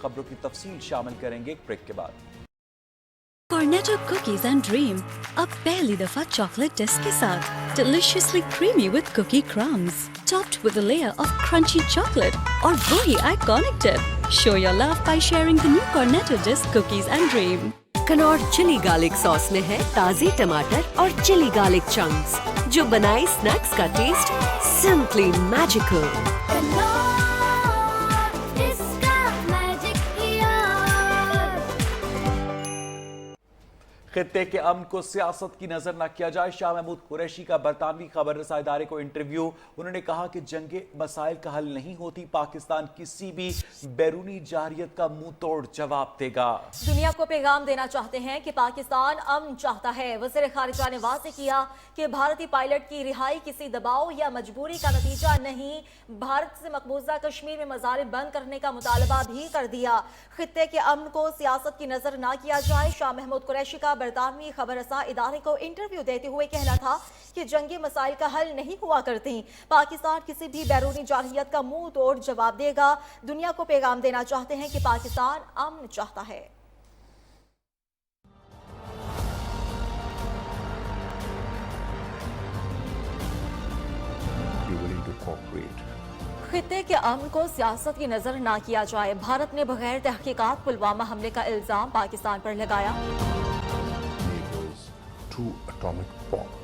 खबरों की तफसील शामिल करेंगे एक ब्रेक के बाद। Cornetto cookies and dream अब पहली दफा chocolate disc के साथ deliciously creamy with cookie crumbs topped with a layer of crunchy chocolate और वही iconic dip. Show your love by sharing the new Cornetto disc cookies and dream. कनौर chilli garlic sauce में है ताज़ी टमाटर और चिली गार्लिक चंक्स जो बनाए स्नैक्स का टेस्ट सिंपली मैजिकल। खित्ते के अमन को सियासत की नजर न किया जाए, शाह महमूद कुरैशी का बरतानवी खबर रसा इदारे को इंटरव्यू। उन्होंने कहा कि जंगे मसाइल का हल नहीं होती, पाकिस्तान किसी भी बैरूनी जारियत का मुंह तोड़ जवाब देगा। दुनिया को पैगाम देना चाहते हैं कि पाकिस्तान अमन चाहता है। वज़ीर खारिजा ने वाज़ेह किया कि भारतीय पायलट की रिहाई किसी दबाव या मजबूरी का नतीजा नहीं, भारत से मकबूजा कश्मीर में मज़ारिब बंद करने का मुतालबा भी कर दिया। खित्ते के अमन को सियासत की नजर न किया जाए, शाह महमूद कुरैशी का बरतानवी खबर रसा इदारे को इंटरव्यू देते हुए कहना था कि जंगी मसाइल का हल नहीं हुआ करती, पाकिस्तान किसी भी बैरूनी जारहियत का मुंह तोड़ जवाब देगा। दुनिया को पैगाम देना चाहते हैं कि पाकिस्तान अमन चाहता है। खित्ते के अमन को सियासत की नजर ना किया जाए, भारत ने बगैर तहकीकात पुलवामा हमले का इल्जाम पाकिस्तान पर लगाया। Two atomic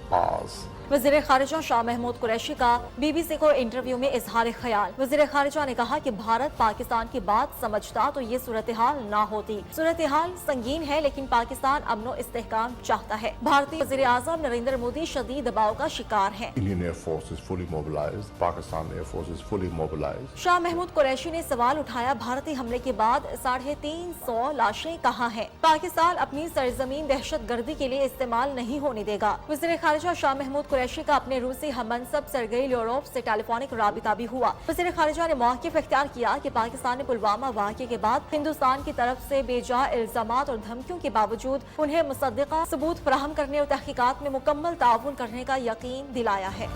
powers. वज़ीर खारिजा शाह महमूद कुरैशी का BBC को इंटरव्यू में इजहार ख्याल। वज़ीर खारिजा ने कहा कि भारत पाकिस्तान की बात समझता तो ये सूरत हाल ना होती। सूरत हाल संगीन है लेकिन पाकिस्तान अमनो इस्तेहकाम चाहता है। भारतीय वज़ीर आज़म नरेंद्र मोदी शदीद दबाव का शिकार है। Indian Air Force is fully mobilized. Pakistan Air Force is fully mobilized. Shah Mahmood Qureshi ने सवाल उठाया, भारतीय हमले के बाद 350 लाशें कहाँ हैं? पाकिस्तान अपनी सरजमीन दहशत गर्दी के लिए इस्तेमाल नहीं होने देगा। वज़ीर खारिजा शाह महमूद कुरैशी का अपने रूसी हममनसब सरगई लाव्रोव से टेलीफोनिक राबिता भी हुआ। वज़ीर खारिजा ने मौक़िफ़ इख्तियार किया कि पाकिस्तान ने पुलवामा वाक़े के बाद हिंदुस्तान की तरफ से बेजा इल्ज़ामात और धमकियों के बावजूद उन्हें मुसद्दिक़ा सबूत फराहम करने और तहक़ीक़ात में मुकम्मल ताउन करने का यकीन दिलाया है।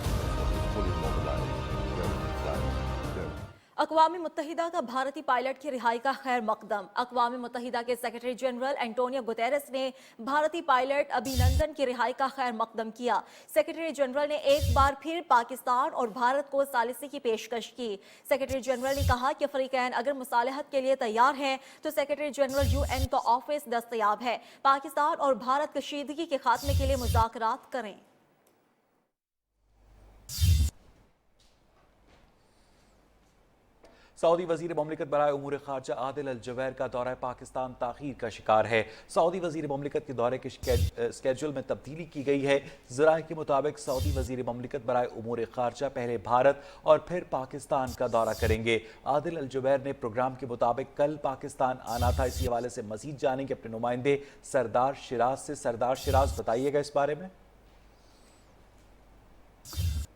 अक़वाम मुत्तहिदा का भारतीय पायलट की रिहाई का खैर मकदम। अक़वाम मुत्तहिदा के सेक्रेटरी जनरल एंटोनियो गुतेरेस ने भारतीय पायलट अभिनंदन की रिहाई का खैर मकदम किया। सेक्रेटरी जनरल ने एक बार फिर पाकिस्तान और भारत को सालिसी की पेशकश की। सेक्रेटरी जनरल ने कहा कि फ़रीक़ैन अगर मुसालहत के लिए तैयार हैं तो सेक्रेटरी जनरल UN का ऑफिस दस्तयाब है। पाकिस्तान और भारत कशीदगी के खात्मे के लिए मुज़ाकरात करें। सऊदी वज़ीर ममलिकत बराए उमूर ख़ारजा आदिल अल जुबैर का दौरा पाकिस्तान ताख़ीर का शिकार है। सऊदी वज़ीर ममलिकत के दौरे के स्केड्यूल में तब्दीली की गई है। ज़राए के मुताबिक सऊदी वज़ीर ममलिकत बराए उमूर ख़ारजा पहले भारत और फिर पाकिस्तान का दौरा करेंगे। आदिल अल जुबैर ने प्रोग्राम के मुताबिक कल पाकिस्तान आना था। इसी हवाले से मज़ीद जानेंगे अपने नुमाइंदे सरदार शिराज से। सरदार शिराज, बताइएगा इस बारे में।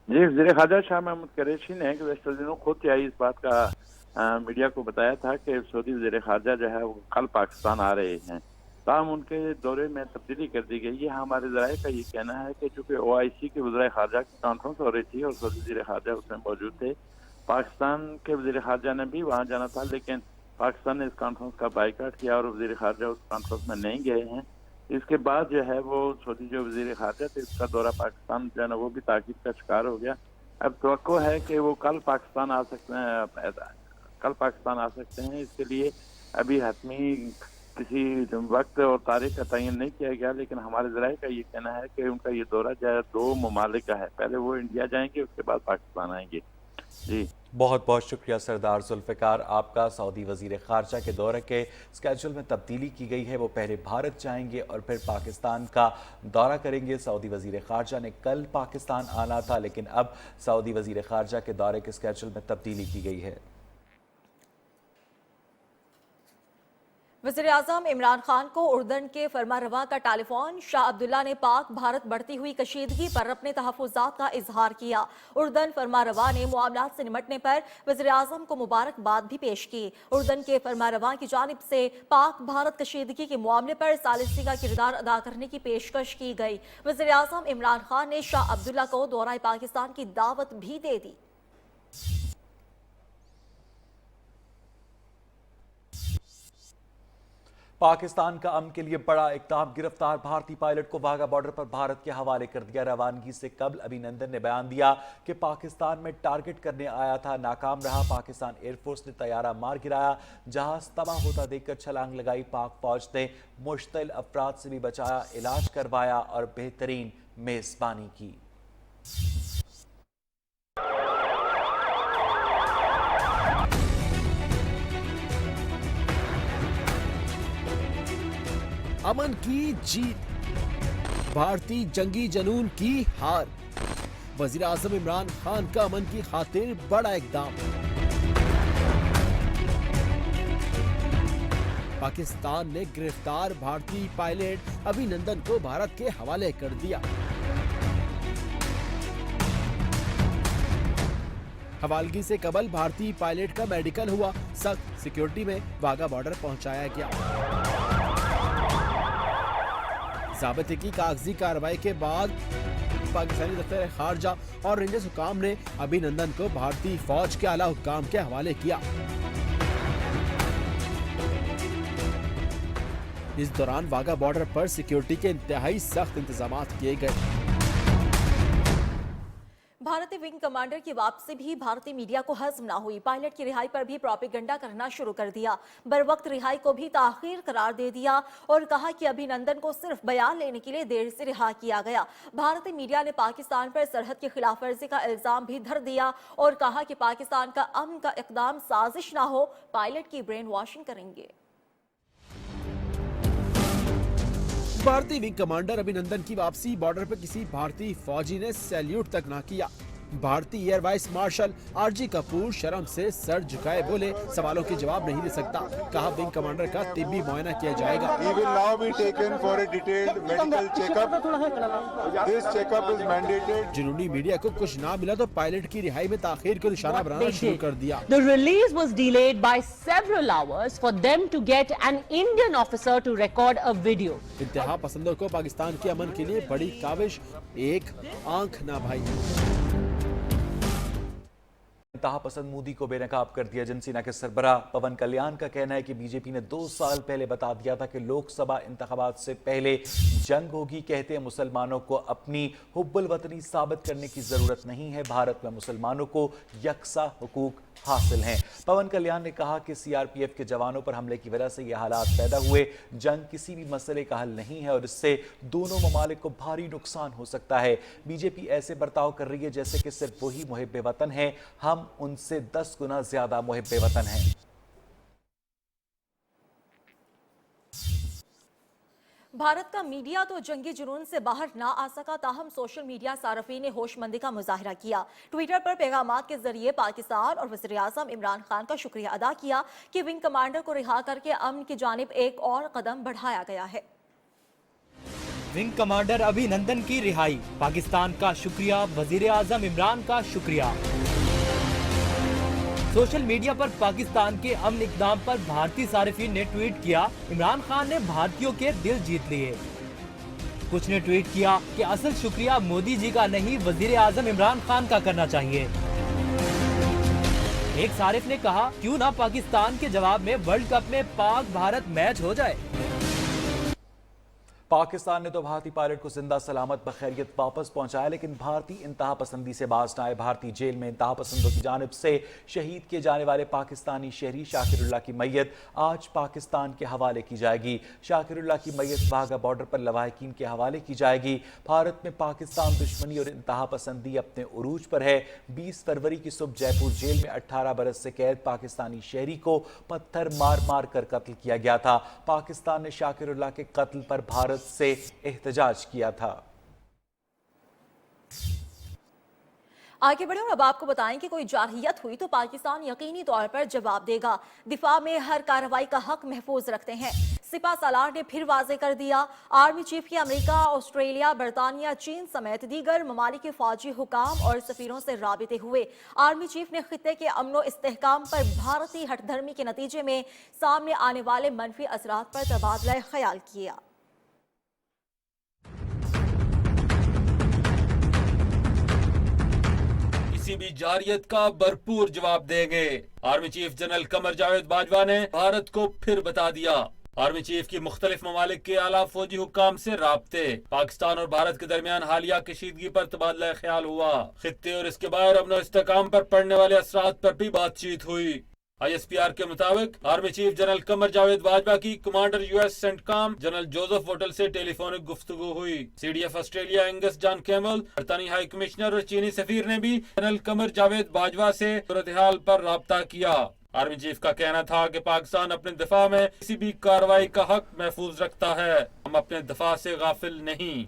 जी, वज़ीर ख़ारजा शाह महमूद कुरैशी ने गुज़श्ता दिनों खुद इस बात का मीडिया को बताया था कि सऊदी वज़ीर ख़ारजा जो है वो कल पाकिस्तान आ रहे हैं, ताहम उनके दौरे में तब्दीली कर दी गई है। हमारे ज़राए का ये कहना है कि चूँकि OIC के वज़ीर ख़ारजा की कॉन्फ्रेंस हो रही थी और सऊदी वज़ीर ख़ारजा उसमें मौजूद थे, पाकिस्तान के वज़ीर ख़ारजा ने भी वहाँ जाना था लेकिन पाकिस्तान ने इस कॉन्फ्रेंस का बाइकाट किया और वज़ीर ख़ारजा उस कॉन्फ्रेंस में नहीं गए हैं। इसके बाद जो है वो सऊदी जो वज़ीर ख़ारजा थे उसका दौरा पाकिस्तान जो है ना वो भी ताक़ीद का शिकार हो गया। अब तवक्को है कि वो कल पाकिस्तान आ सकते हैं। इसके लिए अभी हतमी किसी वक्त और तारीख का तयन नहीं किया गया, लेकिन हमारे ज़राए का ये कहना है कि उनका ये दौरा जो है 2 ममालिक का है, पहले वो इंडिया जाएंगे उसके बाद पाकिस्तान आएंगे। जी, बहुत बहुत शुक्रिया सरदार जुल्फ़िकार आपका। सऊदी वज़ीर ख़ारजा के दौरे के स्केड्यूल में तब्दीली की गई है, वो पहले भारत जाएंगे और फिर पाकिस्तान का दौरा करेंगे। सऊदी वज़ीर ख़ारजा ने कल पाकिस्तान आना था लेकिन अब सऊदी वज़ीर ख़ारजा के दौरे के स्केड्यूल में तब्दीली की गई है। वज़ीर आज़म इमरान खान को उर्दन के फरमारवा का टेलीफोन। शाह अब्दुल्ला ने पाक भारत बढ़ती हुई कशीदगी पर अपने तहफ़्फ़ुज़ात का इजहार किया। उर्दन फरमारवा ने मामलात से निमटने पर वज़ीर आज़म को मुबारकबाद भी पेश की। उर्दन के फरमारवा की जानिब से पाक भारत कशीदगी के मामले पर सालिसी का किरदार अदा करने की पेशकश की गई। वज़ीर आज़म इमरान खान ने शाह अब्दुल्ला को दौरा पाकिस्तान की दावत भी दे दी। पाकिस्तान का अमन के लिए बड़ा इक़दाम, गिरफ्तार भारतीय पायलट को वाघा बॉर्डर पर भारत के हवाले कर दिया। रवानगी से कबल अभिनंदन ने बयान दिया कि पाकिस्तान में टारगेट करने आया था, नाकाम रहा। पाकिस्तान एयरफोर्स ने तैयारा मार गिराया, जहाज तबाह होता देखकर छलांग लगाई। पाक फौज ने मुश्तिल अफराद से भी बचाया, इलाज करवाया और बेहतरीन मेजबानी की। अमन की जीत, भारतीय जंगी जनून की हार। वजीर आजम इमरान खान का अमन की खातिर बड़ा इकदाम। पाकिस्तान ने गिरफ्तार भारतीय पायलट अभिनंदन को भारत के हवाले कर दिया। हवालगी से कबल भारतीय पायलट का मेडिकल हुआ, सख्त सिक्योरिटी में वाघा बॉर्डर पहुंचाया गया। ज़ाब्ते की कागजी कार्रवाई के बाद पाकिस्तानी दफ्तर खारजा और रेंजर्स हुकाम ने अभिनंदन को भारतीय फौज के आला हुकाम के हवाले किया। इस दौरान वाघा बॉर्डर पर सिक्योरिटी के इंतहाई सख्त इंतजाम किए गए। भारतीय विंग कमांडर की वापसी भी भारतीय मीडिया को हज़म न हुई। पायलट की रिहाई पर भी प्रोपेगेंडा करना शुरू कर दिया। बर वक्त रिहाई को भी ताखीर करार दे दिया और कहा कि अभिनंदन को सिर्फ बयान लेने के लिए देर से रिहा किया गया। भारतीय मीडिया ने पाकिस्तान पर सरहद की खिलाफ वर्जी का इल्जाम भी धर दिया और कहा कि पाकिस्तान का अमन का इकदाम साजिश ना हो, पायलट की ब्रेन वॉशिंग करेंगे। भारतीय विंग कमांडर अभिनंदन की वापसी, बॉर्डर पर किसी भारतीय फौजी ने सैल्यूट तक ना किया। भारतीय air vice marshal RG Kapoor शर्म से सर झुकाए बोले, सवालों के जवाब नहीं दे सकता। कहा विंग कमांडर का तिब्बी मुआयना किया जाएगा। He will now be taken for a detailed medical checkup. This checkup is mandated. जुनूनी मीडिया को कुछ ना मिला तो पायलट की रिहाई में ताखीर को निशाना बनाना शुरू कर दिया। The release was delayed by several hours for them to get an Indian officer to record a video. इंतहा पसंदों को पाकिस्तान के अमन के लिए बड़ी काविश, एक आंख ना भाई। इंतहा पसंद मोदी को बेनकाब कर दिया। जनसेना के सरबराह पवन कल्याण का कहना है कि बीजेपी ने 2 साल पहले बता दिया था कि लोकसभा इंतखाबात से पहले जंग होगी। कहते हैं मुसलमानों को अपनी हुब्बुल वतनी साबित करने की जरूरत नहीं है, भारत में मुसलमानों को यकसा हुकूक हासिल हैं। पवन कल्याण ने कहा कि सीआरपीएफ के जवानों पर हमले की वजह से ये हालात पैदा हुए। जंग किसी भी मसले का हल नहीं है और इससे दोनों ममालिक को भारी नुकसान हो सकता है। बीजेपी ऐसे बर्ताव कर रही है जैसे कि सिर्फ वही मुहिब्बे वतन हैं, हम उनसे 10 गुना ज्यादा मुहिब्बे वतन हैं। भारत का मीडिया तो जंगी जुनून से बाहर ना आ सका, ताहम सोशल मीडिया सार्फिन ने होशमंदी का मुजाहरा किया। ट्विटर पर पैगामात के जरिए पाकिस्तान और वज़ीर आज़म इमरान खान का शुक्रिया अदा किया कि विंग कमांडर को रिहा करके अमन की जानिब एक और कदम बढ़ाया गया है। विंग कमांडर अभिनंदन की रिहाई, पाकिस्तान का शुक्रिया, वज़ीर आज़म इमरान का शुक्रिया। सोशल मीडिया पर पाकिस्तान के अमन इक़दाम पर भारतीय सारिफीन ने ट्वीट किया, इमरान खान ने भारतीयों के दिल जीत लिए। कुछ ने ट्वीट किया कि असल शुक्रिया मोदी जी का नहीं, वज़ीर आज़म इमरान खान का करना चाहिए। एक सारिफ ने कहा, क्यों ना पाकिस्तान के जवाब में वर्ल्ड कप में पाक भारत मैच हो जाए। पाकिस्तान ने तो भारतीय पायलट को जिंदा सलामत बखैरियत वापस पहुंचाया, लेकिन भारतीय इंतहा पसंदी से बाज न आए। भारतीय जेल में इंतहा पसंदों की जानिब से शहीद किए जाने वाले पाकिस्तानी शहरी शाकिरुल्लाह की मैयत आज पाकिस्तान के हवाले की जाएगी। शाकिरुल्लाह की मैयत वाघा बॉर्डर पर लवाहिकीन के हवाले की जाएगी। भारत में पाकिस्तान दुश्मनी और इंतहा पसंदी अपने उरूज पर है। 20 फरवरी की सुबह जयपुर जेल में 18 बरस से कैद पाकिस्तानी शहरी को पत्थर मार मार कर कत्ल किया गया था। पाकिस्तान ने शाकिरुल्लाह के कत्ल पर भारत से एहतजाज किया था। आगे बढ़े और अब आपको बताएं कि कोई जारहियत हुई तो पाकिस्तान यकीनी तौर पर जवाब देगा। दिफा में हर कार्रवाई का हक महफूज रखते हैं। सिपा सालार ने फिर वाजे कर दिया, आर्मी चीफ की अमेरिका, ऑस्ट्रेलिया, बरतानिया, चीन समेत दीगर ममालिक के फौजी हुकाम और सफीरों से राबिते हुए। आर्मी चीफ ने खित्ते के अमनो इस्तेहकाम पर भारतीय हठधर्मी के नतीजे में सामने आने वाले मनफी असरात पर तबादला ख्याल किया। किसी भी जारियत का भरपूर जवाब देंगे। Army chief general Qamar Javed Bajwa ने भारत को फिर बता दिया, आर्मी चीफ की मुख्तलिफ ममालिक के आला फौजी हुक्काम से राब्ते। पाकिस्तान और भारत के दरमियान हालिया कशीदगी पर तबादला ख्याल हुआ। खित्ते और इसके बाहर अमन और इस्तेहकाम पर पड़ने वाले असरात पर भी बातचीत हुई। ISPR के मुताबिक army chief general Qamar Javed Bajwa की commander US CENTCOM general Joseph Votel से टेलीफोनिक गुफ्तगू हुई। CDF Australia Angus John Campbell, बरतानी हाई कमिश्नर और चीनी सफीर ने भी जनरल कमर जावेद बाजवा से सूरत हाल पर राब्ता किया। आर्मी चीफ का कहना था कि पाकिस्तान अपने दिफा में किसी भी कार्रवाई का हक महफूज रखता है, हम अपने दिफा से गाफिल नहीं।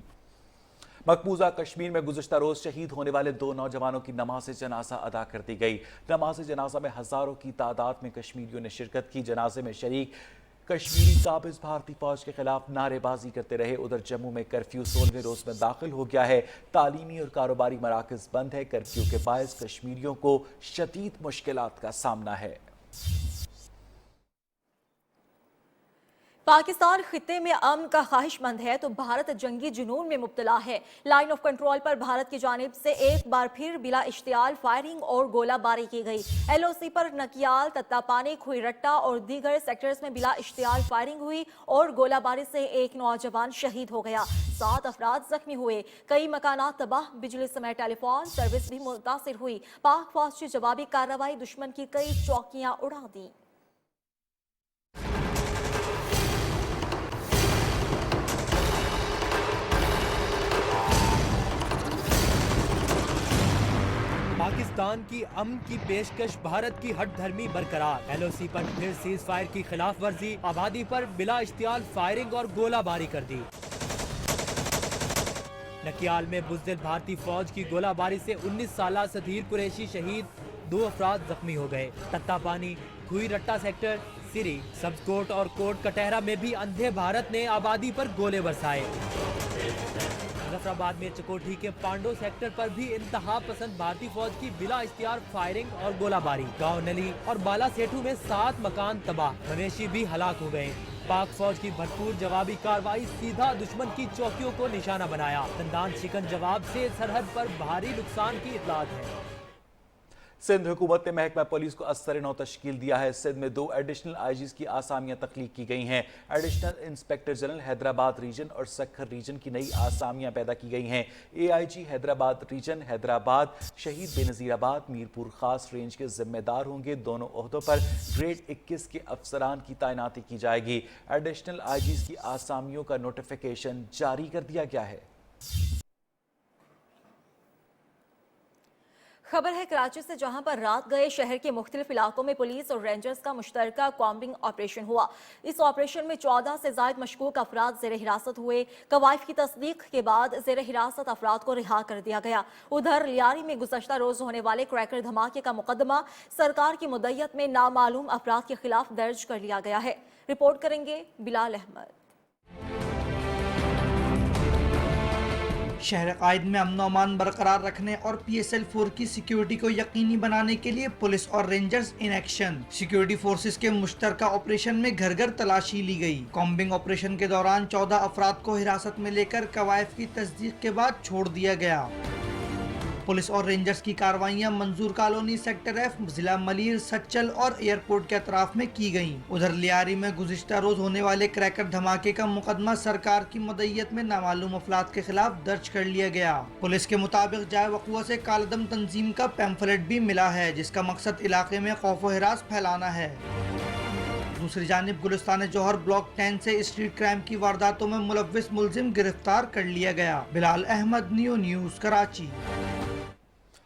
मकबूजा कश्मीर में गुज़श्ता रोज शहीद होने वाले 2 नौजवानों की नमाज जनाजा अदा कर दी गई। नमाज जनाजा में हजारों की तादाद में कश्मीरियों ने शिरकत की। जनाजे में शरीक कश्मीरी काबिज भारतीय फौज के खिलाफ नारेबाजी करते रहे। उधर जम्मू में कर्फ्यू 16वें रोज में दाखिल हो गया है। तालीमी और कारोबारी मराकज बंद है। कर्फ्यू के बायस कश्मीरियों को शदीद मुश्किलात का सामना है। पाकिस्तान खित्ते में अमन का ख्वाहिशमंद है तो भारत जंगी जुनून में मुब्तला है। लाइन ऑफ कंट्रोल पर भारत की जानिब से एक बार फिर बिला इश्तियाल फायरिंग और गोलाबारी की गई। LOC पर नकियाल, तत्तापानी, खुईरट्टा और दीगर सेक्टर्स में बिला इश्तियाल फायरिंग हुई और गोलाबारी से एक नौजवान शहीद हो गया। 7 अफराद जख्मी हुए। कई मकानात तबाह, बिजली समेत टेलीफोन सर्विस भी मुतासिर हुई। पाक फौज की जवाबी कार्रवाई दुश्मन की कई चौकियां उड़ा दी। पाकिस्तान की अमन की पेशकश, भारत की हट धर्मी बरकरार। LOC पर फिर सीज फायर की खिलाफ वर्जी, आबादी पर बिला इश्तियाल फायरिंग और गोलाबारी कर दी। नकियाल में बुज़दिल भारतीय फौज की गोलाबारी से 19 साला सधीर कुरैशी शहीद, 2 अफराद जख्मी हो गए। तत्तापानी, खुईरट्टा सेक्टर, सिरी, सब्जकोट और कोट कटहरा में भी अंधे भारत ने आबादी पर गोले बरसाए। मुजफ्फराबाद में चकोठी के पांडो सेक्टर पर भी इंतहा पसंद भारतीय फौज की बिला इख्तियार फायरिंग और गोलाबारी। गांव नली और बाला सेठू में 7 मकान तबाह, मवेशी भी हलाक हो गए। पाक फौज की भरपूर जवाबी कार्रवाई सीधा दुश्मन की चौकियों को निशाना बनाया। दंदान शिकन जवाब से सरहद पर भारी नुकसान की इतलात है। सिंध हुकूमत ने महकमा पुलिस को असर नौ तश्कील दिया है। सिंध में 2 एडिशनल IGs की आसामियां तख्लीक की गई हैं। Additional inspector general Hyderabad region और सक्खर रीजन की नई आसामियां पैदा की गई हैं। AIG हैदराबाद रीजन हैदराबाद शहीद बेनज़ीराबाद मीरपुर खास रेंज के जिम्मेदार होंगे। दोनों ओहदों पर ग्रेड 21 के अफसरान की तैनाती की जाएगी। एडिशनल IGs की आसामियों का नोटिफिकेशन जारी कर दिया गया है। खबर है कराची से, जहां पर रात गए शहर के मुख्तलिफ इलाकों में पुलिस और रेंजर्स का मुश्तरका कॉम्बिंग ऑपरेशन हुआ। इस ऑपरेशन में 14 से ज़ायद मशकूक अफराद ज़ेर हिरासत हुए। कवायफ की तस्दीक के बाद ज़ेर हिरासत अफराद को रिहा कर दिया गया। उधर लियारी में गुज़श्ता रोज़ होने वाले क्रैकर धमाके का मुकदमा सरकार की मुद्दत में नामालूम अफराद के खिलाफ दर्ज कर लिया गया है। रिपोर्ट करेंगे बिलाल अहमद। शहर कायद में अमन अमान बरकरार रखने और PSL 4 की सिक्योरिटी को यकीनी बनाने के लिए पुलिस और rangers in action. Security forces के मुश्तरका ऑपरेशन में घर घर तलाशी ली गई। कॉम्बिंग ऑपरेशन के दौरान 14 अफराद को हिरासत में लेकर कवायफ की तस्दीक के बाद छोड़ दिया गया। पुलिस और रेंजर्स की कार्रवाइयां मंजूर कॉलोनी, सेक्टर F, जिला मलीर, सच्चल और एयरपोर्ट के अतराफ में की गईं। उधर लियारी में गुज़िश्ता रोज होने वाले क्रैकर धमाके का मुकदमा सरकार की मुद्दत में नामालूम अफराद के खिलाफ दर्ज कर लिया गया। पुलिस के मुताबिक जाए वक़ुआ से कालदम तंजीम का पैम्फलेट भी मिला है, जिसका मकसद इलाके में खौफ व हिरास फैलाना है। दूसरी जानिब गुलिस्तान जौहर ब्लॉक 10 से स्ट्रीट क्राइम की वारदातों में मुलव्विस मुलजिम गिरफ्तार कर लिया गया। बिलाल अहमद, न्यूज़ कराची।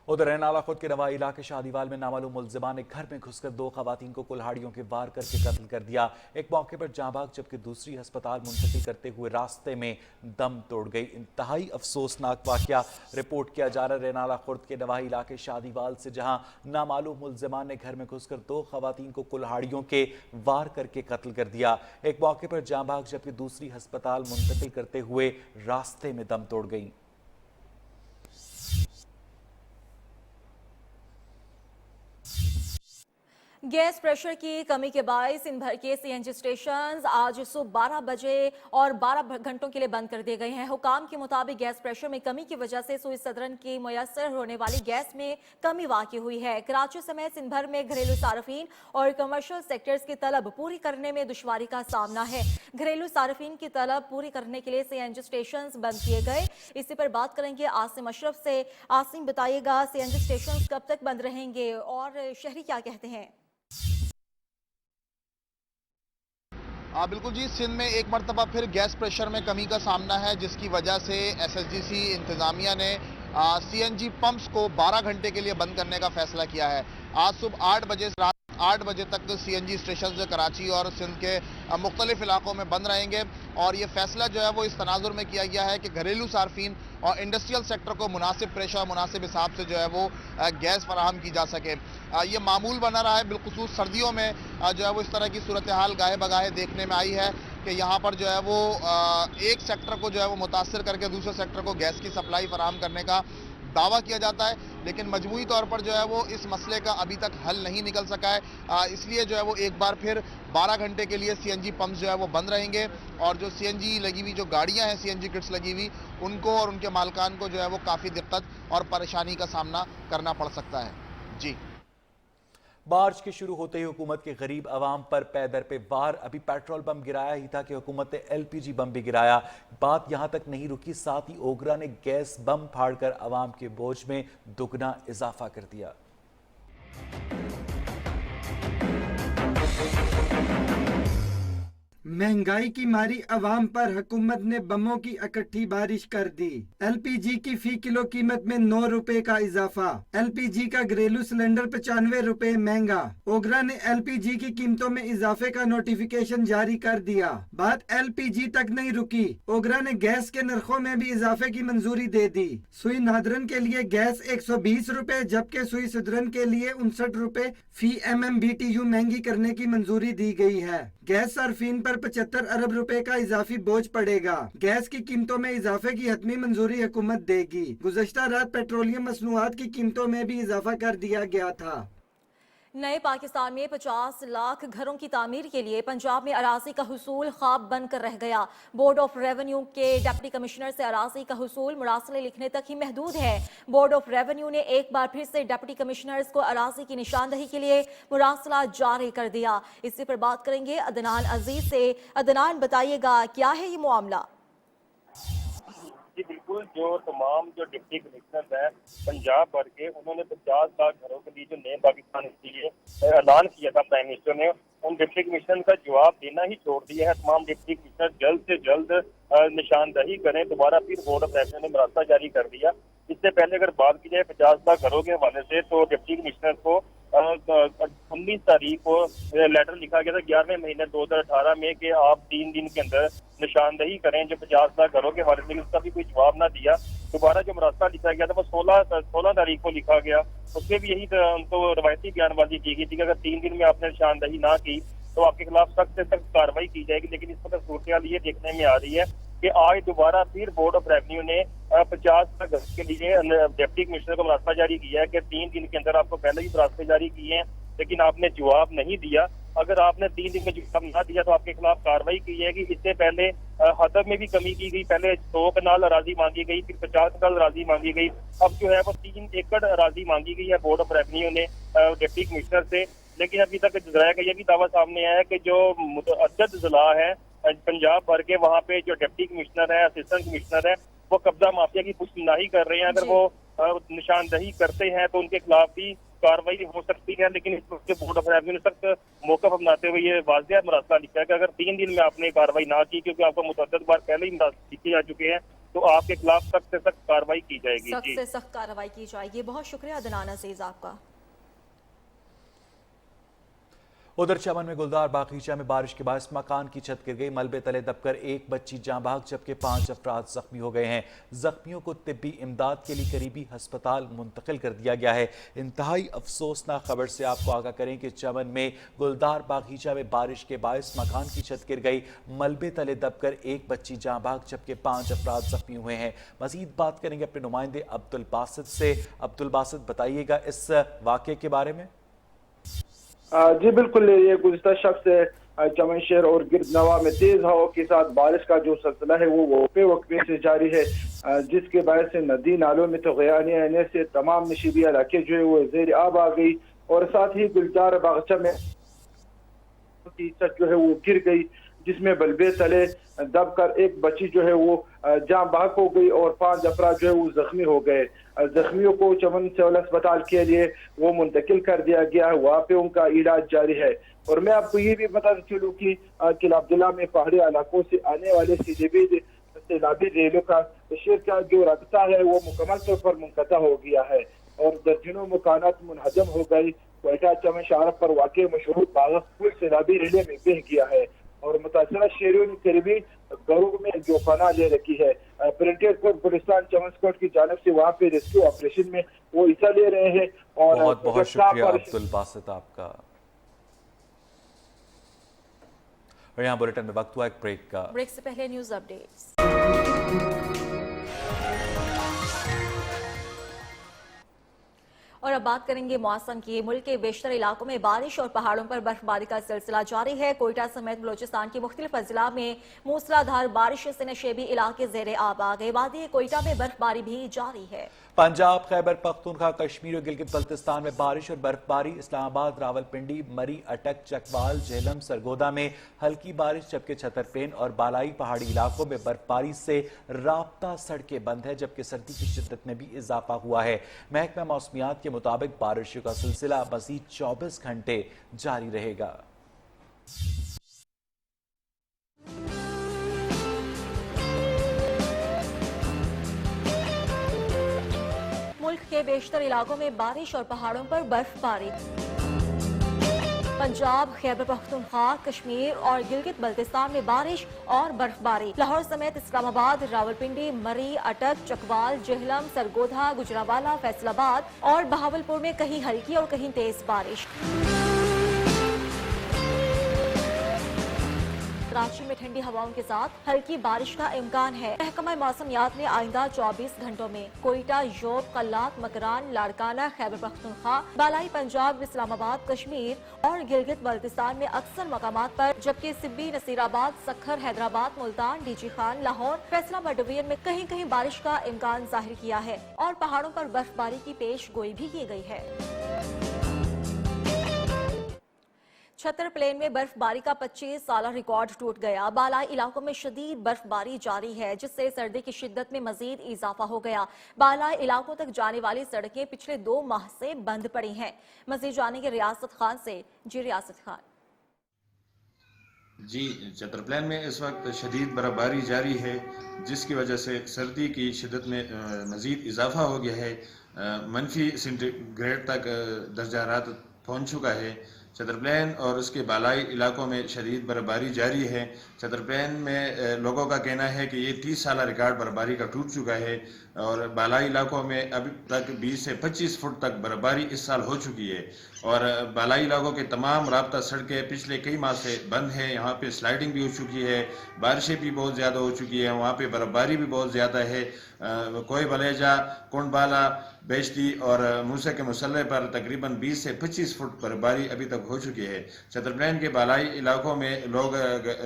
उधर रैनाला खुद के नवा इलाके शादीवाल में नामालूम मुल्जिमान ने घर में घुसकर 2 खवातीन को कुल्हाड़ियों के वार करके कत्ल कर दिया। एक मौके पर जांबाग जबकि दूसरी अस्पताल मुंतकिल करते हुए रास्ते में दम तोड़ गई। इंतहाई अफसोसनाक वाकया रिपोर्ट किया जा रहा है रैनाला खुर्द के नवा इलाके शादीवाल से, जहां नामालूम मुल्जिमान ने घर में घुसकर 2 खवातीन को कुल्हाड़ियों के वार करके कत्ल कर दिया। एक मौके पर जांबाग जबकि दूसरी अस्पताल मुंतकिल करते हुए रास्ते में दम तोड़ गई। गैस प्रेशर की कमी के बायस इन भर के सीएनजी स्टेशन आज सुबह 12 बजे और 12 घंटों के लिए बंद कर दिए गए हैं। हुकाम के मुताबिक गैस प्रेशर में कमी की वजह से सुई सदरन की मुयस्सर होने वाली गैस में कमी वाक़ई हुई है। कराची समेत इन भर में घरेलू सार्फिन और कमर्शियल सेक्टर्स की तलब पूरी करने में दुश्वारी का सामना है। घरेलू सार्फिन की तलब पूरी करने के लिए सीएनजी स्टेशन बंद किए गए। इसी पर बात करेंगे आसिम अशरफ से। आसिम, बताइएगा सीएनजी स्टेशन कब तक बंद रहेंगे और शहरी क्या कहते हैं? बिल्कुल जी, सिंध में एक मरतबा फिर गैस प्रेशर में कमी का सामना है, जिसकी वजह से एसएसडीसी इंतज़ामिया ने सीएनजी पंप्स को 12 घंटे के लिए बंद करने का फैसला किया है। आज सुबह 8 बजे से रात 8 बजे तक सीएनजी स्टेशन कराची और सिंध के मुख्तलिफ इलाकों में बंद रहेंगे और ये फैसला जो है वो इस तनाजुर में किया गया है कि घरेलू सार्फिन और इंडस्ट्रियल सेक्टर को मुनासिब प्रेशर और मुनासिब हिसाब से जो है वो गैस फराहम की जा सके। ये मामूल बना रहा है, बिलखुसूस सर्दियों में जो है वो इस तरह की सूरत हाल गाहे बगाहे देखने में आई है कि यहाँ पर जो है वो एक सेक्टर को जो है वो मुतासर करके दूसरे सेक्टर को गैस की सप्लाई फराहम करने का दावा किया जाता है, लेकिन मजमूई तौर पर जो है वो इस मसले का अभी तक हल नहीं निकल सका है। इसलिए जो है वो एक बार फिर 12 घंटे के लिए सीएनजी पंप्स जो है वो बंद रहेंगे और जो सीएनजी लगी हुई जो गाड़ियां हैं, सीएनजी किट्स लगी हुई, उनको और उनके मालकान को जो है वो काफ़ी दिक्कत और परेशानी का सामना करना पड़ सकता है। जी, मार्च के शुरू होते ही हुकूमत के गरीब आवाम पर पै दर पे वार। अभी पेट्रोल बम गिराया ही था कि हुकूमत ने एलपीजी बम भी गिराया। बात यहां तक नहीं रुकी, साथ ही ओगरा ने गैस बम फाड़कर आवाम के बोझ में दुगना इजाफा कर दिया। महंगाई की मारी अवाम पर हुकूमत ने बमों की इकट्ठी बारिश कर दी। एलपीजी की फी किलो कीमत में 9 रुपए का इजाफा। एलपीजी का घरेलू सिलेंडर 95 रुपए महंगा। ओगरा ने एलपीजी की कीमतों में इजाफे का नोटिफिकेशन जारी कर दिया। बात एलपीजी तक नहीं रुकी, ओगरा ने गैस के नरखों में भी इजाफे की मंजूरी दे दी। सुई नादरन के लिए गैस 120 रुपए जबकि सुई सुदरन के लिए 59 रुपए फी MMBTU महंगी करने की मंजूरी दी गई है। गैस सार्फिन पर 75 अरब रुपए का इजाफी बोझ पड़ेगा। गैस की कीमतों में इजाफे की हतमी मंजूरी हुकूमत देगी। गुज़श्ता रात पेट्रोलियम मसनूआत की कीमतों में भी इजाफा कर दिया गया था। नए पाकिस्तान में 50 लाख घरों की तामीर के लिए पंजाब में अराजी का हुसूल ख्वाब बनकर रह गया। बोर्ड ऑफ रेवेन्यू के डिप्टी कमिश्नर से अराजी का हुसूल मुरासले लिखने तक ही महदूद है। बोर्ड ऑफ रेवेन्यू ने एक बार फिर से डिप्टी कमिश्नर्स को अराजी की निशानदही के लिए मुरासला जारी कर दिया। इसी पर बात करेंगे अदनान अजीज से। अदनान, बताइएगा क्या है ये मामला? जी बिल्कुल, जो तमाम जो डिप्टी कमिश्नर हैं पंजाब भर के, उन्होंने 50 लाख घरों के लिए जो नए पाकिस्तान के लिए ऐलान किया था प्राइम मिनिस्टर ने, उन डिप्टी कमिश्नर का जवाब देना ही छोड़ दिया है। तमाम डिप्टी कमिश्नर जल्द से जल्द निशानदही करें। दोबारा फिर बोर्ड ऑफ रेवेन्यू ने मुरासला जारी कर दिया। इससे पहले अगर बात की जाए 50 लाख घरों के हवाले से, तो डिप्टी कमिश्नर को 19 तारीख को लेटर लिखा गया था 11वें महीने 2018 में कि आप 3 दिन के अंदर निशानदही करें जो 50 लाख घरों के हवाले से। उसका भी कोई जवाब ना दिया। दोबारा जो मुरासला लिखा गया था वो 16 तारीख को लिखा गया। उसमें भी यही उनको रवायती बयानबाजी की गई थी कि अगर 3 दिन में आपने निशानदही ना की तो आपके खिलाफ सख्त से सख्त कार्रवाई की जाएगी। लेकिन इस वक्त सूरत ये देखने में आ रही है कि आज दोबारा फिर बोर्ड ऑफ रेवेन्यू ने 50 लाख घर के लिए डिप्टी कमिश्नर को मुरासला जारी किया है कि 3 दिन के अंदर आपको पहले ही मुरासले जारी किए हैं, लेकिन आपने जवाब नहीं दिया। अगर आपने 3 दिन में जवाब ना दिया तो आपके खिलाफ कार्रवाई की जाएगी। इससे पहले हदफ में भी कमी की गई। पहले 100 कनाल अराजी मांगी गई, फिर 50 कनाल अराजी मांगी गई। अब जो है वो 3 एकड़ अराजी मांगी गई है बोर्ड ऑफ रेवेन्यू ने डिप्टी कमिश्नर से। लेकिन अभी तक जराया का ये भी दावा सामने आया है कि जो मुतअद्दिद जिला है पंजाब भर के, वहाँ पे जो डिप्टी कमिश्नर है, असिस्टेंट कमिश्नर है, वो कब्जा माफिया की पुष्टनाही कर रहे हैं। अगर वो निशानदही करते हैं तो उनके खिलाफ भी कार्रवाई हो सकती है। लेकिन इस वक्त बोर्ड ऑफ रेवेन्यू ने सख्त मौका अपनाते हुए ये वाज़ेह मुरासला लिखा है कि अगर 3 दिन में आपने कार्रवाई ना की, क्योंकि आपको मुतअद्दिद बार पहले ही मुरासले लिखे जा चुके हैं, तो आपके खिलाफ सख्त से सख्त कार्रवाई की जाएगी। सख्त से सख्त कार्रवाई की जाएगी। बहुत शुक्रिया अदनान अजीज आपका। उधर चमन में गुलदार बागीचा में बारिश के बायस मकान की छत गिर गई। मलबे तले दबकर एक बच्ची जाँ भाग जबकि 5 अफराद जख्मी हो गए हैं। जख्मियों को तिब्बी इमदाद के लिए करीबी अस्पताल मुंतकिल कर दिया गया है। इंतहाई अफसोसनाक खबर से आपको आगाह करें कि चमन में गुलदार बागीचा में बारिश के बायस मकान की छत गिर गई। मलबे तले दबकर एक बच्ची जाँ भाग जबकि 5 अफराद जख्मी हुए हैं। मजीद बात करेंगे अपने नुमाइंदे अब्दुल बासित से। अब्दुल बासित, बताइएगा इस वाक़े के बारे में। जी बिल्कुल, ये गुज़िश्ता शब से चमनशहर और गिरदनवा में तेज हवा के साथ बारिश का जो सिलसिला है वो वक्फे से जारी है, जिसके बायस से नदी नालों में तग़यानी आने से तमाम नशीबी इलाके जो है वो ज़ेर आब आ गई और साथ ही गुलजार बागचा में की छत जो है वो गिर गई, जिसमें बल्बे तले दबकर एक बच्ची जो है वो जान बहक हो गई और 5 अफराद जो है वो जख्मी हो गए। जख्मियों को चमन सिविल अस्पताल के लिए वो मुंतकिल कर दिया गया है, वहाँ पे उनका इलाज जारी है। और मैं आपको ये भी बता चलूँ कि किला अब्दुल्ला में पहाड़ी इलाकों से आने वाले सैलाबी रेलों का शहर का जो रास्ता है वो मुकम्मल तौर पर मुनक़ता हो गया है और दर्जनों मकानात मुनहदम हो गई। कोयटा चमन शाहरफ पर वाक़ मशहूर बाग़ पुल सैलाबी रेले में बह गया है और मुतासरा शहरियों ने करीबी घरों में जो पनाह ले रखी है। प्रिंटेड कोर्ट गुलिस्तान चमन कोर्ट की जानब से वहाँ पे रेस्क्यू ऑपरेशन में वो हिस्सा ले रहे हैं। और बहुत बहुत शुक्रिया अब्दुल बासित आपका। और यहाँ बुलेटिन में वक्त हुआ एक ब्रेक का। ब्रेक से पहले न्यूज अपडेट्स। और अब बात करेंगे मौसम की। मुल्क के बेशतर इलाकों में बारिश और पहाड़ों पर बर्फबारी का सिलसिला जारी है। कोयटा समेत बलोचिस्तान के मुख्तलिफ अजला में मूसलाधार बारिश से नशेबी इलाके ज़ेरे आब आ गए। वादी कोयटा में बर्फबारी भी जारी है। पंजाब, खैबर पख्तूनख्वा, कश्मीर और गिलगित बल्तिस्तान में बारिश और बर्फबारी। इस्लामाबाद, रावलपिंडी, मरी, अटक, चकवाल, झेलम, सरगोदा में हल्की बारिश, जबकि छतरपेन और बालाई पहाड़ी इलाकों में बर्फबारी से राब्ता सड़कें बंद है, जबकि सर्दी की शिद्दत में भी इजाफा हुआ है। महकमा मौसमियात के मुताबिक बारिशों का सिलसिला मज़ीद 24 घंटे जारी रहेगा। मुल्क के बेशतर इलाकों में बारिश और पहाड़ों पर बर्फबारी। पंजाब, खैबर पख्तूनख्वा, कश्मीर और गिलगित बल्तिस्तान में बारिश और बर्फबारी। लाहौर समेत इस्लामाबाद, रावलपिंडी, मरी, अटक, चकवाल, जेहलम, सरगोधा, गुजरावाला, फैसलाबाद और बहावलपुर में कहीं हल्की और कहीं तेज बारिश। कराची में ठंडी हवाओं के साथ हल्की बारिश का इम्कान है। महकमा मौसमियात ने आइंदा 24 घंटों में कोयटा, योब, कल्लात, मकरान, लाड़काना, खैबर पख्तूनख्वा, बालाई पंजाब, इस्लामाबाद, कश्मीर और गिलगित बल्तिस्तान में अक्सर मकामात पर, जबकि सिब्बी, नसीराबाद, सखर, हैदराबाद, मुल्तान, डीजी खान, लाहौर, फैसलाबाद डिवीजन में कहीं कहीं बारिश का इम्कान जाहिर किया है और पहाड़ों पर बर्फबारी की पेश गोई भी की गई है। छतर प्लेन में बर्फबारी का 25 साला रिकॉर्ड टूट गया। बालाई इलाकों में शदीद बर्फबारी जारी है, जिससे सर्दी की शिद्दत में मजीद इजाफा हो गया। बालाई इलाकों तक जाने वाली सड़कें पिछले 2 माह से बंद पड़ी हैं। मजीद जानेंगे रियासत खान से। जी रियासत खान। जी, छतर प्लेन में इस वक्त शदीद बर्फबारी जारी है, जिसकी वजह से सर्दी की शिद्दत में मजीद इजाफा हो गया है। मनफी सेंटीग्रेड तक दर्जा हरारत पहुँच चुका है। छतर प्लेन और उसके बालाई इलाकों में शदीद बर्फबारी जारी है। छतर प्लेन में लोगों का कहना है कि ये 30 साला रिकॉर्ड बर्फबारी का टूट चुका है और बालाई इलाकों में अभी तक 20 से 25 फुट तक बर्फबारी इस साल हो चुकी है और बालाई इलाकों के तमाम राब्ता सड़कें पिछले कई माह से बंद हैं। यहाँ पे स्लाइडिंग भी हो चुकी है, बारिशें भी बहुत ज़्यादा हो चुकी है, वहाँ पे बर्फबारी भी बहुत ज़्यादा है। कोई बलेजा, कुंडबाला, बेश्ती और मूसा के मुसल्ले पर तकरीबन 20 से 25 फुट बर्फबारी अभी तक हो चुकी है। छतर प्लेन के बालाई इलाकों में लोग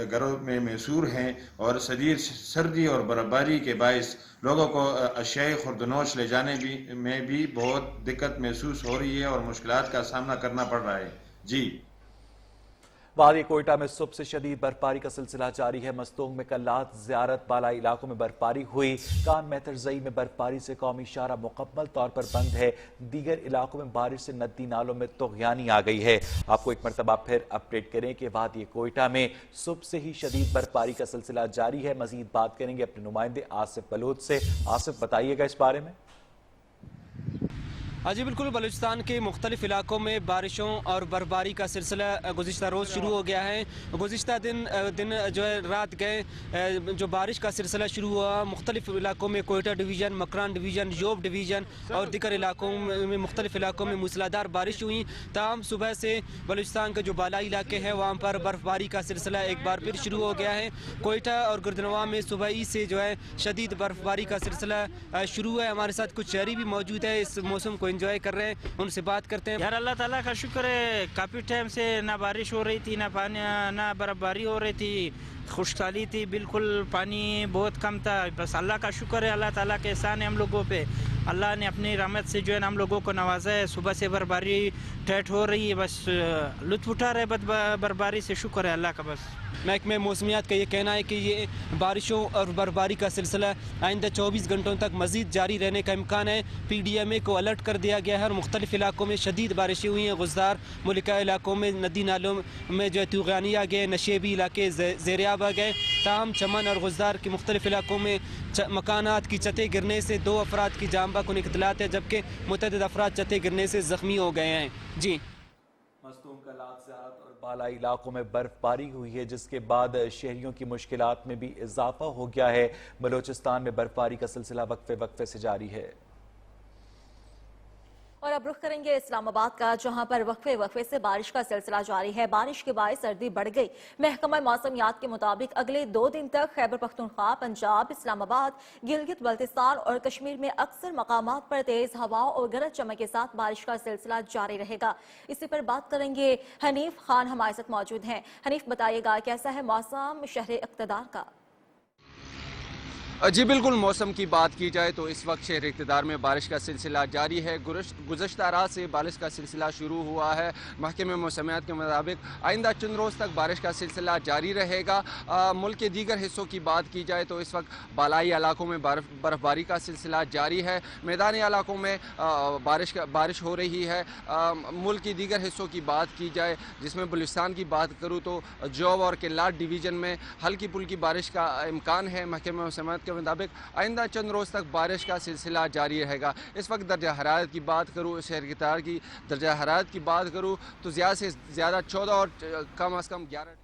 घरों में महसूर हैं और शदीद सर्दी और बर्फबारी के बायस लोगों को अशियाई खुर्दनोश ले जाने में भी बहुत दिक्कत महसूस हो रही है और मुश्किलात का सामना करना पड़ रहा है। जी, वादी कोयटा में सुबह से शदीद बर्फबारी का सिलसिला जारी है। मस्तूंग में कल्लात, ज़ियारत, बालाई इलाकों में बर्फबारी हुई। कान मेहतरजई में बर्फबारी से कौमी शाहरा मुकम्मल तौर पर बंद है। दीगर इलाकों में बारिश से नदी नालों में तुग़यानी आ गई है। आपको एक मरतबा फिर अपडेट करें कि वादी कोयटा में सुबह से ही शदीद बर्फबारी का सिलसिला जारी है। मजीद बात करेंगे अपने नुमाइंदे आसिफ बलोच से। आसिफ, बताइएगा इस बारे में। जी बिल्कुल, बलूचिस्तान के मुख्तलिफ इलाकों में बारिशों और बर्फबारी का सिलसिला गुज़िश्ता रोज़ शुरू हो गया है। गुज़िश्ता दिन जो है रात गए जो बारिश का सिलसिला शुरू हुआ मुख्तलिफ इलाकों में, Quetta division, Makran division, Zhob division और दीगर इलाकों में मुख्तलिफ इलाकों में मूसलाधार बारिश हुई। ताहम सुबह से बलूचिस्तान के जो बालाई इलाके हैं वहाँ पर बर्फबारी का सिलसिला एक बार फिर शुरू हो गया है। कोयटा और गिरदनवा में सुबह ही से जो है शदीद बर्फबारी का सिलसिला शुरू है। हमारे साथ कुछ शहरी भी मौजूद है इस मौसम को इंजॉय कर रहे हैं, उनसे बात करते हैं। यार अल्लाह ताला का शुक्र है, काफ़ी टाइम से ना बारिश हो रही थी, ना पानी, ना बर्फबारी हो रही थी, खुशहाली थी, बिल्कुल पानी बहुत कम था। बस अल्लाह का शुक्र है, अल्लाह ताला के एहसान है हम लोगों पे। अल्लाह ने अपनी रहमत से जो है ना हम लोगों को नवाजा है। सुबह से बर्फबारी ठहर हो रही है, बस लुत्फ उठा रहे बर्फबारी से, शुक्र है अल्लाह का। बस महकमे मौसमियात का ये कहना है कि ये बारिशों और बर्फबारी का सिलसिला आइंदा 24 घंटों तक मज़ीद जारी रहने का इम्कान है। PDMA को अलर्ट कर दिया गया है और मुख्तलिफ इलाकों में शदीद बारिशें हुई हैं। गुज़दार मुल्का इलाकों में नदी नालों में जो है तूफ़ानी आ गए, नशेबी इलाके ज़ेरियाब आ गए। ताहम चमन और गुज़दार के मुख्तलिफ इलाकों में मकानात की छतें गिरने से 2 अफराद की जान बाक होने की इत्तलात है, जबकि मुतअद्दिद अफराद छतें गिरने से ज़ख्मी हो गए हैं। जी मस्तूम कलात से और बालाई इलाकों में बर्फबारी हुई है, जिसके बाद शहरियों की मुश्किलात में भी इजाफा हो गया है। बलोचिस्तान में बर्फबारी का सिलसिला वक्फे से जारी है। और अब रुख करेंगे इस्लामाबाद का, जहां पर वक्फे से बारिश का सिलसिला जारी है। बारिश के बायस सर्दी बढ़ गई। महकमा मौसमियात के मुताबिक अगले 2 दिन तक खैबर पख्तूनख्वा, पंजाब, इस्लामाबाद, गिलगित बल्तिस्तान और कश्मीर में अक्सर मकामात पर तेज हवाओं और गरज चमक के साथ बारिश का सिलसिला जारी रहेगा। इसी पर बात करेंगे, हनीफ खान हमारे साथ मौजूद हैं। हनीफ, बताइएगा कैसा है मौसम शहर इक़्तिदार का? जी बिल्कुल, मौसम की बात की जाए तो इस वक्त शहर इक़्तिदार में बारिश का सिलसिला जारी है। गुज़श्ता रात से बारिश का सिलसिला शुरू हुआ है। महकमे मौसमियात के मुताबिक आइंदा चंद रोज़ तक बारिश का सिलसिला जारी रहेगा। मुल्क के दीगर हिस्सों की बात की जाए तो इस वक्त बालाई इलाकों में बर्फबारी का सिलसिला जारी है। मैदानी इलाकों में बारिश हो रही है। मुल्क की दीगर हिस्सों की बात की जाए, जिसमें बलूचिस्तान की बात करूँ तो जौब और किल्लाट डिवीज़न में हल्की फुल्की बारिश का इम्कान है। महकमे मौसमियात के मुताबिक आइंदा चंद रोज़ तक बारिश का सिलसिला जारी रहेगा। इस वक्त दर्जा हरारत की बात करूँ, शहर इक़्तिदार की दर्जा हरारत की बात करूँ तो ज़्यादा से ज़्यादा 14 और कम अज़ कम 11।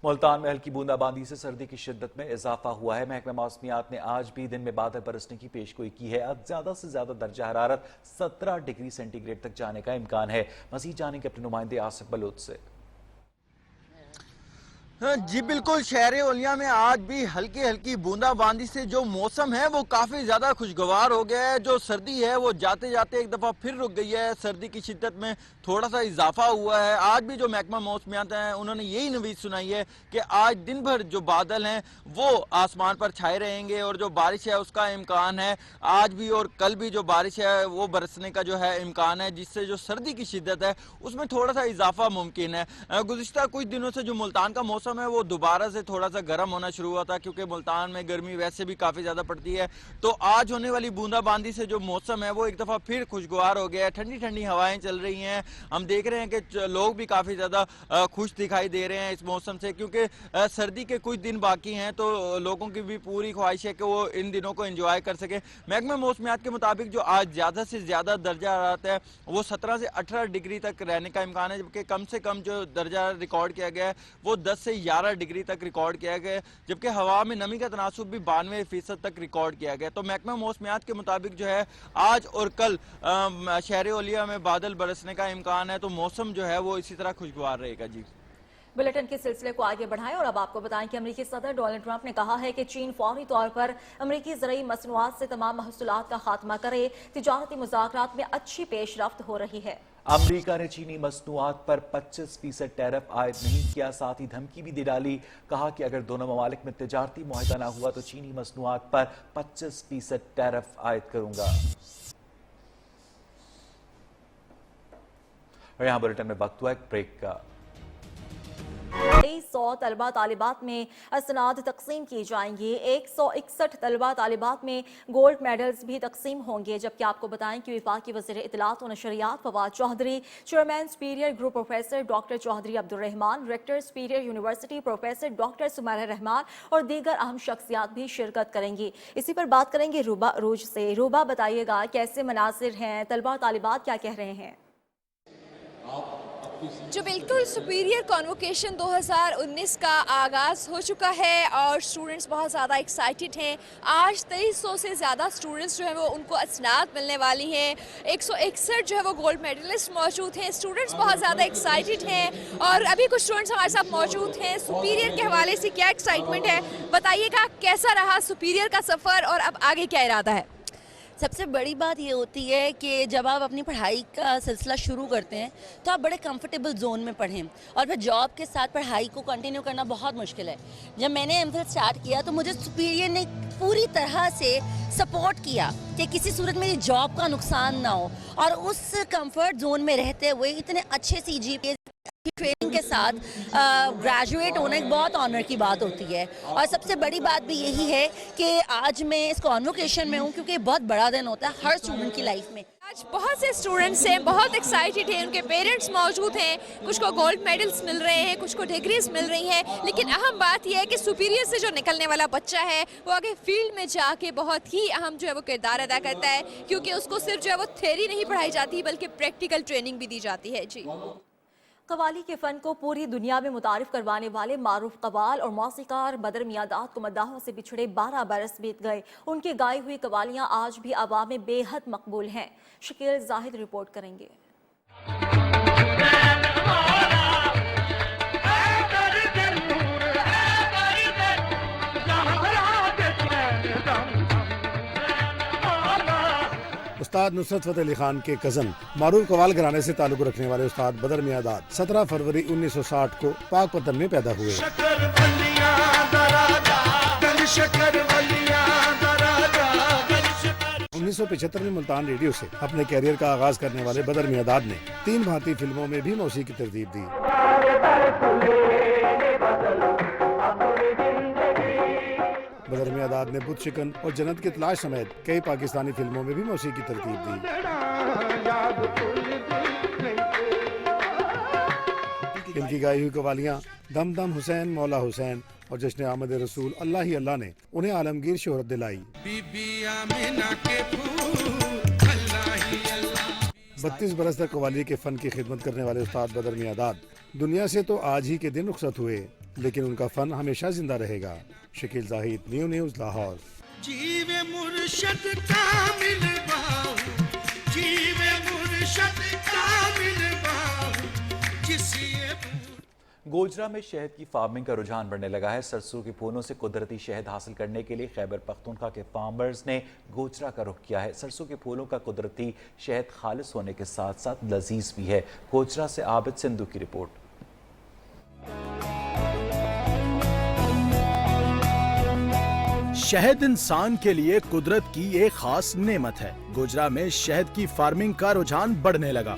मुल्तान में हल्की बूंदाबांदी से सर्दी की शिद्दत में इजाफा हुआ है। महकमा मौसमियात ने आज भी दिन में बादल बरसने की पेशगोई की है। आज ज़्यादा से ज़्यादा दर्जा हरारत 17 डिग्री सेंटीग्रेड तक जाने का इम्कान है। मज़ीद जानेंगे अपने नुमाइंदे आसिफ बलोच से। जी बिल्कुल, शहर ओलिया में आज भी हल्की हल्की बूंदाबांदी से जो मौसम है वो काफ़ी ज़्यादा खुशगवार हो गया है। जो सर्दी है वो जाते जाते एक दफ़ा फिर रुक गई है। सर्दी की शिद्दत में थोड़ा सा इजाफा हुआ है। आज भी जो महकमा मौसमियात हैं उन्होंने यही नवीद सुनाई है कि आज दिन भर जो बादल हैं वो आसमान पर छाए रहेंगे और जो बारिश है उसका इम्कान है। आज भी और कल भी जो बारिश है वो बरसने का जो है इम्कान है, जिससे जो सर्दी की शिद्दत है उसमें थोड़ा सा इजाफा मुमकिन है। गुज़िश्ता कुछ दिनों से जो मुल्तान का मौसम है वो दोबारा से थोड़ा सा गर्म होना शुरू हुआ था, क्योंकि मुल्तान में गर्मी वैसे भी काफ़ी ज़्यादा पड़ती है। तो आज होने वाली बूंदाबांदी से जो मौसम है वो एक दफ़ा फिर खुशगवार हो गया है। ठंडी ठंडी हवाएं चल रही हैं। हम देख रहे हैं कि लोग भी काफ़ी ज़्यादा खुश दिखाई दे रहे हैं इस मौसम से, क्योंकि सर्दी के कुछ दिन बाकी हैं तो लोगों की भी पूरी ख्वाहिश है कि वो इन दिनों को एंजॉय कर सके। महकमा मौसमियात के मुताबिक जो आज ज़्यादा से ज़्यादा दर्जा हरारत है वो 17 से 18 डिग्री तक रहने का इम्कान है, जबकि कम से कम जो दर्जा रिकॉर्ड किया गया है वो 10 से 11 डिग्री तक रिकॉर्ड किया गया, जबकि हवा में नमी का तनासुब भी 92% तक रिकॉर्ड किया गया। तो महकमा मौसमियात के मुताबिक जो है आज और कल शहर ओलिया में बादल बरसने का इम्कान है, तो मौसम जो है वो इसी तरह खुशगवार रहेगा। जी बुलेटिन के सिलसिले को आगे बढ़ाएं और अब आपको बताएं कि अमेरिकी सदर डोनाल्ड ट्रंप ने कहा है कि चीन फौरी तौर पर अमेरिकी ज़रई मसनूआत से तमाम महसूलात का खात्मा करे। तिजारती मुज़ाकरात में अच्छी पेशरफ्त हो रही है। अमेरिका ने चीनी मसनूआत पर 25% टैरिफ आयद नहीं किया, साथ ही धमकी भी दे डाली। कहा कि अगर दोनों ममालिक में तिजारती मुआहदा ना हुआ तो चीनी मसनूआत पर 25% टैरिफ आयद करूंगा। और यहाँ बुलेटिन में वक्त हुआ एक ब्रेक का। 100 तलबा तालिबात में असनाद तकसीम की जाएंगी। 161 तलबा तालिबात में गोल्ड मेडल्स भी तकसीम होंगे। जबकि आपको बताएं कि विफाकी वज़ीर इत्तलात और नशरियात Fawad Chaudhry, chairman Superior group professor doctor Chaudhry Abdur Rehman, rector Superior University professor doctor Sumaira Rehman और दीगर अहम शख्सियात भी शिरकत करेंगी। इसी पर बात करेंगे रूबा अरूज से। रूबा, बताइएगा कैसे मनासिर हैं, तलबा तालिबात क्या कह रहे हैं? जो बिल्कुल सुपीरियर कॉन्वोकेशन 2019 का आगाज़ हो चुका है और स्टूडेंट्स बहुत ज़्यादा एक्साइटेड हैं। आज 2300 से ज़्यादा स्टूडेंट्स जो है वो उनको असनाद मिलने वाली हैं। 161 जो है वो गोल्ड मेडलिस्ट मौजूद हैं। स्टूडेंट्स बहुत ज़्यादा एक्साइटेड हैं और अभी कुछ स्टूडेंट्स हमारे साथ मौजूद हैं। सुपीरियर के हवाले से क्या एक्साइटमेंट है, बताइएगा कैसा रहा सुपीरियर का सफ़र और अब आगे क्या इरादा है? सबसे बड़ी बात ये होती है कि जब आप अपनी पढ़ाई का सिलसिला शुरू करते हैं तो आप बड़े कंफर्टेबल जोन में पढ़ें और फिर जॉब के साथ पढ़ाई को कंटिन्यू करना बहुत मुश्किल है। जब मैंने एमफिल स्टार्ट किया तो मुझे सुपीरियर ने पूरी तरह से सपोर्ट किया कि किसी सूरत मेरी जॉब का नुकसान ना हो, और उस कंफर्ट जोन में रहते हुए इतने अच्छे CGPA ट्रेनिंग के साथ ग्रेजुएट होना एक बहुत ऑनर की बात होती है। और सबसे बड़ी बात भी यही है कि आज मैं इस कॉन्वोकेशन में हूँ क्योंकि बहुत बड़ा दिन होता है हर स्टूडेंट की लाइफ में। आज बहुत से स्टूडेंट्स हैं, बहुत एक्साइटेड हैं, उनके पेरेंट्स मौजूद हैं, कुछ को गोल्ड मेडल्स मिल रहे हैं, कुछ को डिग्रीज मिल रही हैं, लेकिन अहम बात यह है कि सुपीरियर से जो निकलने वाला बच्चा है वो आगे फील्ड में जाके बहुत ही अहम जो है वो किरदार अदा करता है, क्योंकि उसको सिर्फ जो है वो थ्योरी नहीं पढ़ाई जाती बल्कि प्रैक्टिकल ट्रेनिंग भी दी जाती है। जी, कवाली के फ़न को पूरी दुनिया में मुतारिफ करवाने वाले मारूफ कवाल और मौसीकार बदर मियादाद को मद्दाहों से बिछड़े 12 बरस बीत गए। उनकी गाई हुई कवालियाँ आज भी आवाम में बेहद मकबूल हैं। शकील जाहिद रिपोर्ट करेंगे। उस्ताद नुसरत फ़तेह अली खान के कज़न मारूफ कवाल घराने से ताल्लुक़ रखने वाले उस्ताद बदर मियादाद 17 फरवरी 1960 को पाकपतन में पैदा हुए। 1975 में मुल्तान रेडियो से अपने कैरियर का आगाज करने वाले बदर मियादाद ने 3 भारतीय फिल्मों में भी मौसीकी तरतीब दी। बदर मियादाद ने बुत शिकन और जन्नत की तलाश समेत कई पाकिस्तानी फिल्मों में भी मौसीकी तरतीब दी। इनकी गाई हुई कवालियाँ दम दम हुसैन मौला हुसैन और जश्न आमद रसूल अल्लाह ही अल्लाह ने उन्हें आलमगीर शोहरत दिलाई। 32 बरस तक कवाली के फन की खिदमत करने वाले उस्ताद बदर मियादाद दुनिया से तो आज ही के दिन रुखसत हुए, लेकिन उनका फन हमेशा जिंदा रहेगा। Shakeel Zahid, new news, Lahore. जीवे मुर्शद कामिल बाहु, जीवे मुर्शद कामिल बाहु, जिसे गोजरा में शहद की फार्मिंग का रुझान बढ़ने लगा है। सरसों के फूलों से कुदरती शहद हासिल करने के लिए खैबर पख्तूनख्वा के फार्मर्स ने गोजरा का रुख किया है। सरसों के फूलों का कुदरती शहद खालिस होने के साथ साथ लजीज भी है। गोजरा से आबिद सिंधु की रिपोर्ट। शहद इंसान के लिए कुदरत की एक खास नेमत है। गोजरा में शहद की फार्मिंग का रुझान बढ़ने लगा।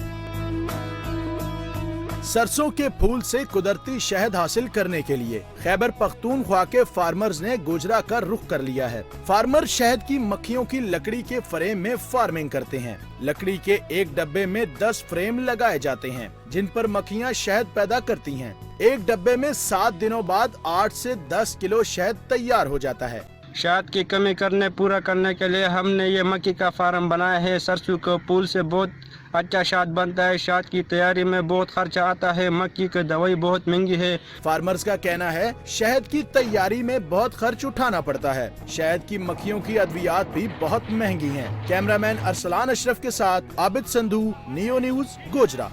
सरसों के फूल से कुदरती शहद हासिल करने के लिए खैबर पख्तूनख्वा के फार्मर्स ने गोजरा का रुख कर लिया है। फार्मर शहद की मक्खियों की लकड़ी के फ्रेम में फार्मिंग करते हैं। लकड़ी के एक डब्बे में 10 फ्रेम लगाए जाते हैं, जिन पर मक्खियां शहद पैदा करती हैं। एक डब्बे में 7 दिनों बाद 8 से 10 किलो शहद तैयार हो जाता है। शहद की कमी पूरा करने के लिए हमने ये मक्खी का फार्म बनाया है। सरसों के फूल से बहुत अच्छा शहद बनता है। शहद की तैयारी में बहुत खर्चा आता है। मक्खी की दवाई बहुत महंगी है। फार्मर्स का कहना है शहद की तैयारी में बहुत खर्च उठाना पड़ता है। शहद की मक्खियों की अद्वियात भी बहुत महंगी हैं। कैमरामैन अरसलान अशरफ के साथ आबिद संधू, नियो न्यूज़, गोजरा।